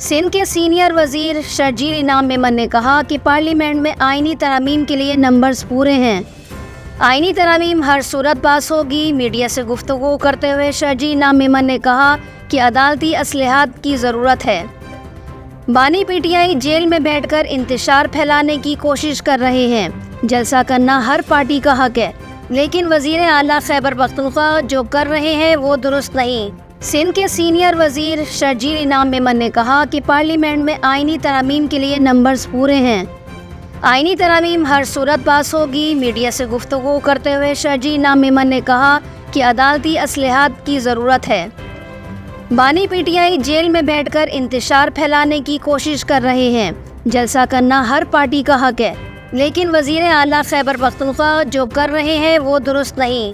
سندھ کے سینئر وزیر شرجیل انعام میمن نے کہا کہ پارلیمنٹ میں آئینی ترامیم کے لیے نمبرز پورے ہیں۔ آئینی ترامیم ہر صورت پاس ہوگی۔ میڈیا سے گفتگو کرتے ہوئے شرجیل انعام میمن نے کہا کہ عدالتی اصلاحات کی ضرورت ہے۔ بانی پی ٹی آئی جیل میں بیٹھ کر انتشار پھیلانے کی کوشش کر رہے ہیں۔ جلسہ کرنا ہر پارٹی کا حق ہے، لیکن وزیر اعلیٰ خیبر پختونخوا جو کر رہے ہیں وہ درست نہیں۔ سندھ کے سینئر وزیر شرجیل انعام میمن نے کہا کہ پارلیمنٹ میں آئینی ترامیم کے لیے نمبرز پورے ہیں۔ آئینی ترامیم ہر صورت پاس ہوگی۔ میڈیا سے گفتگو کرتے ہوئے شرجیل انعام میمن نے کہا کہ عدالتی اصلاحات کی ضرورت ہے۔ بانی پی ٹی آئی جیل میں بیٹھ کر انتشار پھیلانے کی کوشش کر رہے ہیں۔ جلسہ کرنا ہر پارٹی کا حق ہے، لیکن وزیر اعلیٰ خیبر پختونخوا جو کر رہے ہیں وہ درست نہیں۔